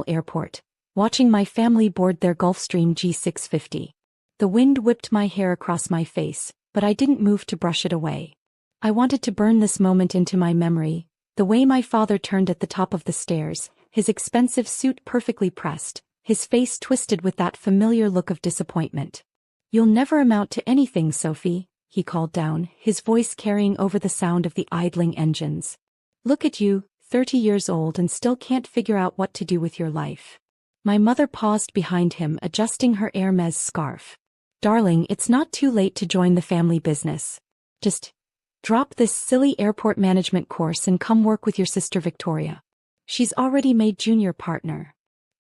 Airport, watching my family board their Gulfstream G650. The wind whipped my hair across my face, but I didn't move to brush it away. I wanted to burn this moment into my memory, the way my father turned at the top of the stairs, his expensive suit perfectly pressed, his face twisted with that familiar look of disappointment. "You'll never amount to anything, Sophie," he called down, his voice carrying over the sound of the idling engines. "Look at you, 30 years old and still can't figure out what to do with your life." My mother paused behind him, adjusting her Hermes scarf. "Darling, it's not too late to join the family business. Just drop this silly airport management course and come work with your sister Victoria. She's already made junior partner."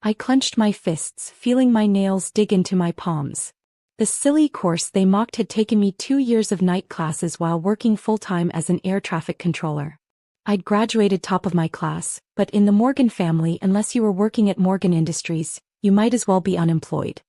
I clenched my fists, feeling my nails dig into my palms. The silly course they mocked had taken me 2 years of night classes while working full-time as an air traffic controller. I'd graduated top of my class, but in the Morgan family, unless you were working at Morgan Industries, you might as well be unemployed.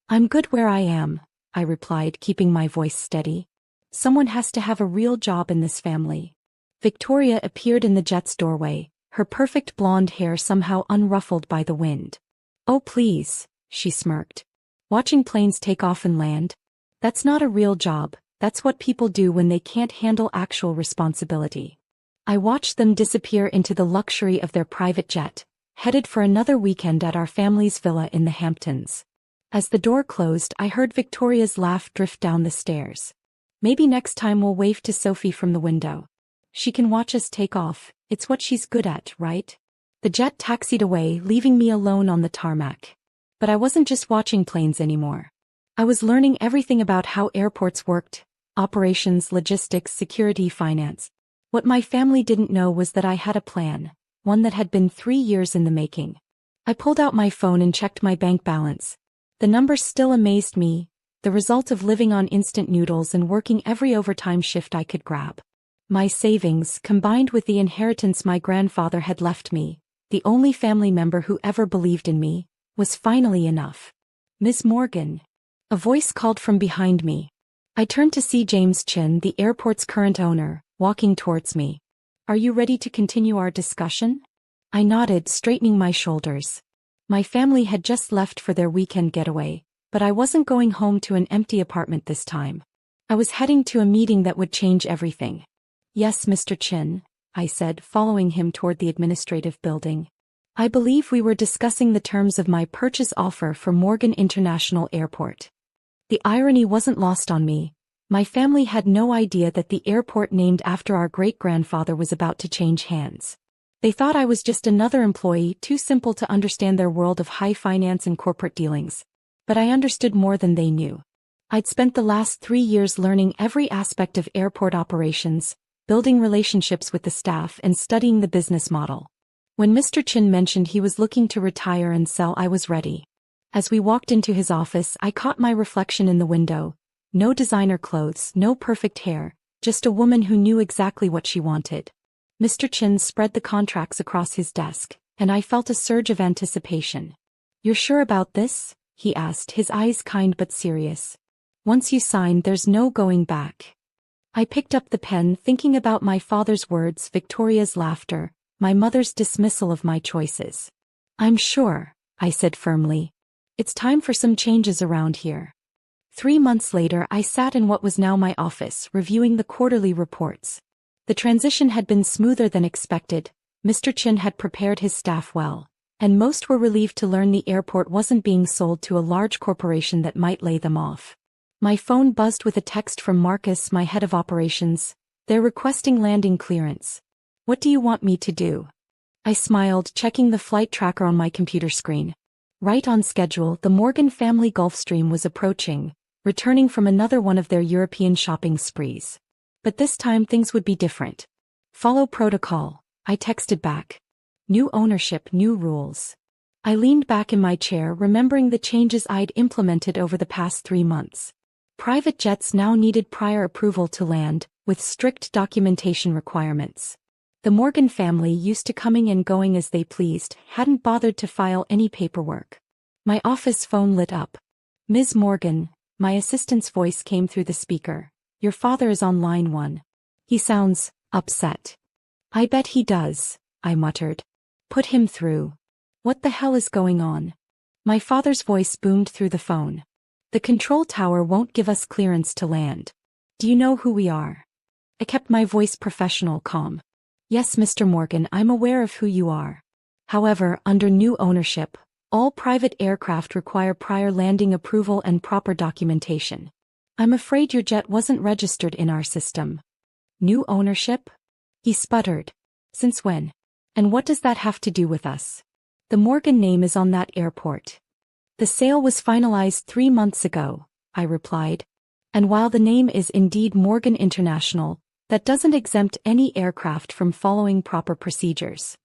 "I'm good where I am," I replied, keeping my voice steady. "Someone has to have a real job in this family." Victoria appeared in the jet's doorway, her perfect blonde hair somehow unruffled by the wind. "Oh please," she smirked. "Watching planes take off and land? That's not a real job, that's what people do when they can't handle actual responsibility." I watched them disappear into the luxury of their private jet, headed for another weekend at our family's villa in the Hamptons. As the door closed, I heard Victoria's laugh drift down the stairs. "Maybe next time we'll wave to Sophie from the window. She can watch us take off, it's what she's good at, right?" The jet taxied away, leaving me alone on the tarmac. But I wasn't just watching planes anymore. I was learning everything about how airports worked: operations, logistics, security, finance. What my family didn't know was that I had a plan, one that had been 3 years in the making. I pulled out my phone and checked my bank balance. The numbers still amazed me, the result of living on instant noodles and working every overtime shift I could grab. My savings, combined with the inheritance my grandfather had left me, the only family member who ever believed in me, was finally enough. "Miss Morgan." A voice called from behind me. I turned to see James Chin, the airport's current owner, walking towards me. "Are you ready to continue our discussion?" I nodded, straightening my shoulders. My family had just left for their weekend getaway, but I wasn't going home to an empty apartment this time. I was heading to a meeting that would change everything. "Yes, Mr. Chin," I said, following him toward the administrative building. "I believe we were discussing the terms of my purchase offer for Morgan International Airport." The irony wasn't lost on me. My family had no idea that the airport named after our great-grandfather was about to change hands. They thought I was just another employee, too simple to understand their world of high finance and corporate dealings. But I understood more than they knew. I'd spent the last 3 years learning every aspect of airport operations, building relationships with the staff and studying the business model. When Mr. Chin mentioned he was looking to retire and sell, I was ready. As we walked into his office, I caught my reflection in the window. No designer clothes, no perfect hair, just a woman who knew exactly what she wanted. Mr. Chin spread the contracts across his desk, and I felt a surge of anticipation. "You're sure about this?" he asked, his eyes kind but serious. "Once you sign, there's no going back." I picked up the pen, thinking about my father's words, Victoria's laughter, my mother's dismissal of my choices. "I'm sure," I said firmly. "It's time for some changes around here." 3 months later, I sat in what was now my office, reviewing the quarterly reports. The transition had been smoother than expected. Mr. Chin had prepared his staff well, and most were relieved to learn the airport wasn't being sold to a large corporation that might lay them off. My phone buzzed with a text from Marcus, my head of operations. "They're requesting landing clearance. What do you want me to do?" I smiled, checking the flight tracker on my computer screen. Right on schedule, the Morgan family Gulfstream was approaching, returning from another one of their European shopping sprees. But this time things would be different. "Follow protocol," I texted back. "New ownership, new rules." I leaned back in my chair, remembering the changes I'd implemented over the past 3 months. Private jets now needed prior approval to land, with strict documentation requirements. The Morgan family, used to coming and going as they pleased, hadn't bothered to file any paperwork. My office phone lit up. "Ms. Morgan," my assistant's voice came through the speaker. "Your father is on line 1. He sounds upset." "I bet he does," I muttered. "Put him through." What the hell is going on? My father's voice boomed through the phone. The control tower won't give us clearance to land. Do you know who we are? I kept my voice professional, calm. Yes, Mr. Morgan, I'm aware of who you are. However, under new ownership, all private aircraft require prior landing approval and proper documentation. I'm afraid your jet wasn't registered in our system. New ownership? He sputtered. Since when? And what does that have to do with us? The Morgan name is on that airport. The sale was finalized 3 months ago, I replied. And while the name is indeed Morgan International, that doesn't exempt any aircraft from following proper procedures.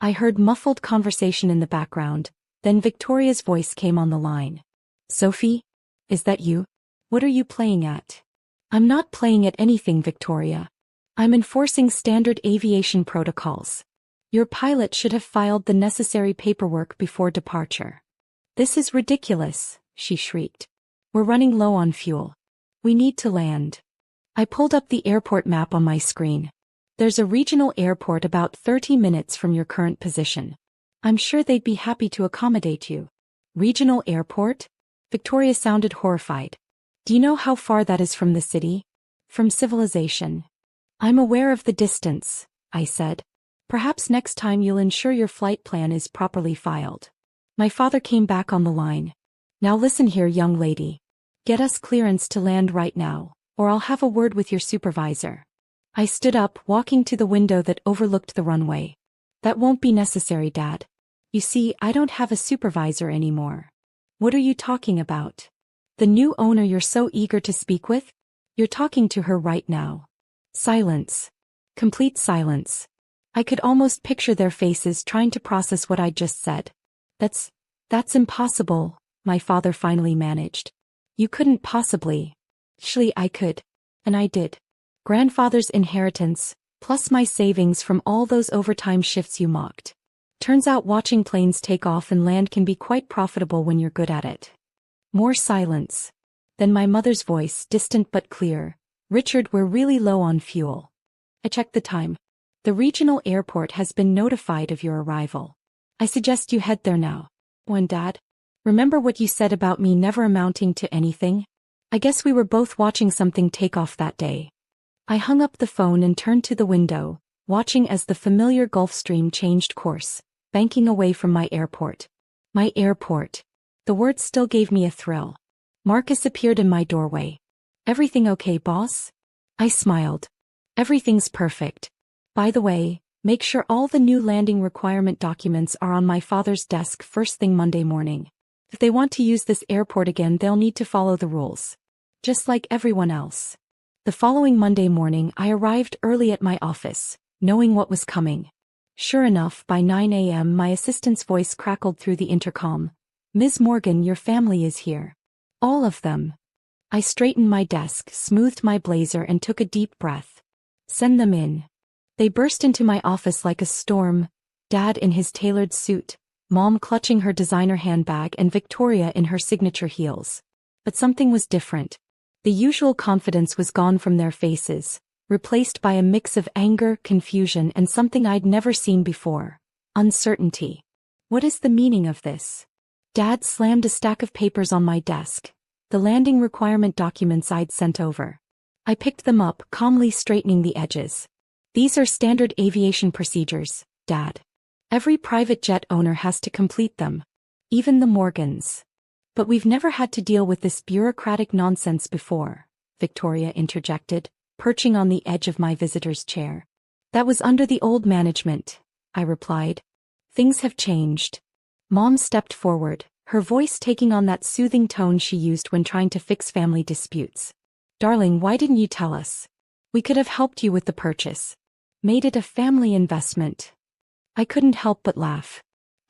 I heard muffled conversation in the background, then Victoria's voice came on the line. Sophie? Is that you? What are you playing at? I'm not playing at anything, Victoria. I'm enforcing standard aviation protocols. Your pilot should have filed the necessary paperwork before departure. This is ridiculous, she shrieked. We're running low on fuel. We need to land. I pulled up the airport map on my screen. There's a regional airport about 30 minutes from your current position. I'm sure they'd be happy to accommodate you. Regional airport? Victoria sounded horrified. Do you know how far that is from the city? From civilization? I'm aware of the distance, I said. Perhaps next time you'll ensure your flight plan is properly filed. My father came back on the line. Now listen here, young lady. Get us clearance to land right now, or I'll have a word with your supervisor. I stood up, walking to the window that overlooked the runway. That won't be necessary, Dad. You see, I don't have a supervisor anymore. What are you talking about? The new owner you're so eager to speak with? You're talking to her right now. Silence. Complete silence. I could almost picture their faces trying to process what I'd just said. That's impossible, my father finally managed. You couldn't possibly. Actually, I could. And I did. Grandfather's inheritance, plus my savings from all those overtime shifts you mocked. Turns out watching planes take off and land can be quite profitable when you're good at it. More silence. Then my mother's voice, distant but clear. Richard, we're really low on fuel. I checked the time. The regional airport has been notified of your arrival. I suggest you head there now. When, Dad? Remember what you said about me never amounting to anything? I guess we were both watching something take off that day. I hung up the phone and turned to the window, watching as the familiar Gulfstream changed course, banking away from my airport. My airport. The word still gave me a thrill. Marcus appeared in my doorway. Everything okay, boss? I smiled. Everything's perfect. By the way, make sure all the new landing requirement documents are on my father's desk first thing Monday morning. If they want to use this airport again, they'll need to follow the rules. Just like everyone else. The following Monday morning, I arrived early at my office, knowing what was coming. Sure enough, by 9 a.m. my assistant's voice crackled through the intercom. Ms. Morgan, your family is here. All of them. I straightened my desk, smoothed my blazer and took a deep breath. Send them in. They burst into my office like a storm, Dad in his tailored suit, Mom clutching her designer handbag and Victoria in her signature heels. But something was different. The usual confidence was gone from their faces, replaced by a mix of anger, confusion and something I'd never seen before. Uncertainty. What is the meaning of this? Dad slammed a stack of papers on my desk. The landing requirement documents I'd sent over. I picked them up, calmly straightening the edges. These are standard aviation procedures, Dad. Every private jet owner has to complete them. Even the Morgans. But we've never had to deal with this bureaucratic nonsense before, Victoria interjected, perching on the edge of my visitor's chair. That was under the old management, I replied. Things have changed. Mom stepped forward, her voice taking on that soothing tone she used when trying to fix family disputes. Darling, why didn't you tell us? We could have helped you with the purchase. Made it a family investment. I couldn't help but laugh.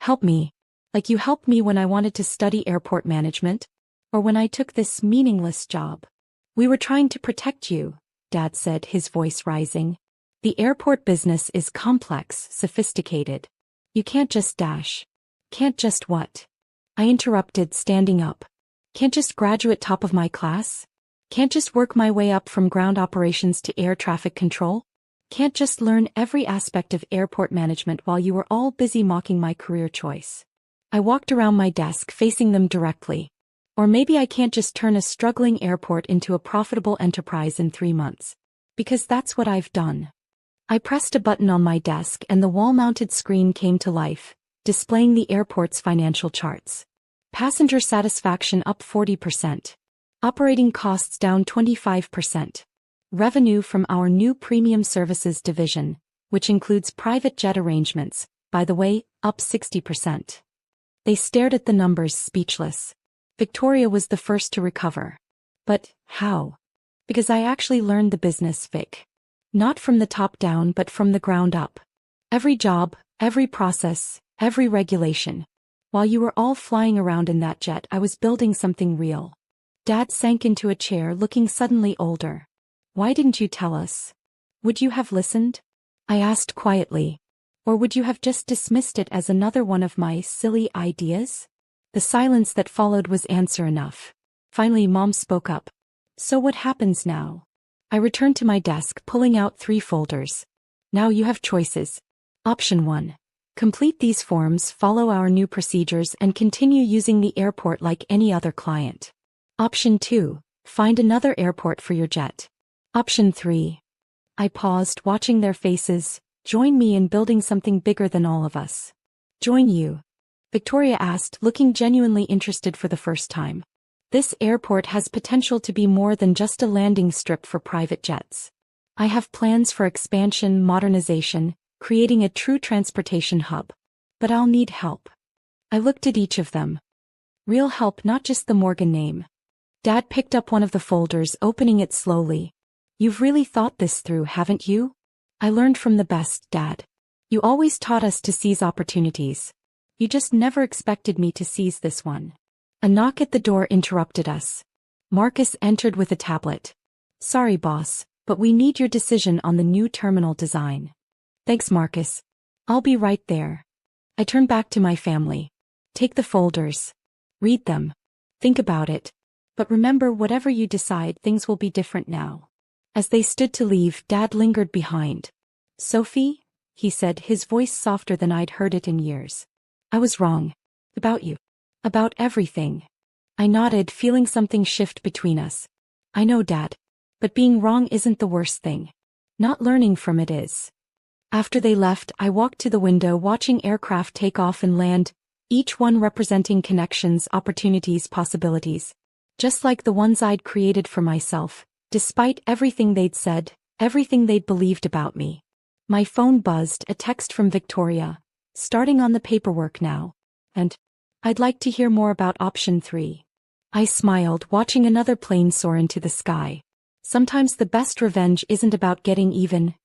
Help me? Like you helped me when I wanted to study airport management? Or when I took this meaningless job? We were trying to protect you, Dad said, his voice rising. The airport business is complex, sophisticated. You can't just dash. Can't just what? I interrupted, standing up. Can't just graduate top of my class? Can't just work my way up from ground operations to air traffic control? Can't just learn every aspect of airport management while you were all busy mocking my career choice? I walked around my desk facing them directly. Or maybe I can't just turn a struggling airport into a profitable enterprise in 3 months. Because that's what I've done. I pressed a button on my desk and the wall-mounted screen came to life, displaying the airport's financial charts. Passenger satisfaction up 40%. Operating costs down 25%. Revenue from our new premium services division, which includes private jet arrangements, by the way, up 60%. They stared at the numbers speechless. Victoria was the first to recover. But how? Because I actually learned the business, Vic. Not from the top down but from the ground up. Every job, every process, every regulation. While you were all flying around in that jet, I was building something real. Dad sank into a chair, looking suddenly older. Why didn't you tell us? Would you have listened? I asked quietly. Or would you have just dismissed it as another one of my silly ideas? The silence that followed was answer enough. Finally, Mom spoke up. So what happens now? I returned to my desk, pulling out 3 folders. Now you have choices. Option 1. Complete these forms, follow our new procedures, and continue using the airport like any other client. Option 2. Find another airport for your jet. Option 3. I paused, watching their faces. Join me in building something bigger than all of us. Join you? Victoria asked, looking genuinely interested for the first time. This airport has potential to be more than just a landing strip for private jets. I have plans for expansion, modernization, creating a true transportation hub. But I'll need help. I looked at each of them. Real help, not just the Morgan name. Dad picked up one of the folders, opening it slowly. You've really thought this through, haven't you? I learned from the best, Dad. You always taught us to seize opportunities. You just never expected me to seize this one. A knock at the door interrupted us. Marcus entered with a tablet. Sorry, boss, but we need your decision on the new terminal design. Thanks, Marcus. I'll be right there. I turned back to my family. Take the folders. Read them. Think about it. But remember, whatever you decide, things will be different now. As they stood to leave, Dad lingered behind. Sophie, he said, his voice softer than I'd heard it in years. I was wrong. About you. About everything. I nodded, feeling something shift between us. I know, Dad. But being wrong isn't the worst thing. Not learning from it is. After they left, I walked to the window, watching aircraft take off and land, each one representing connections, opportunities, possibilities. Just like the ones I'd created for myself, despite everything they'd said, everything they'd believed about me. My phone buzzed, a text from Victoria. Starting on the paperwork now. And I'd like to hear more about option 3. I smiled, watching another plane soar into the sky. Sometimes the best revenge isn't about getting even,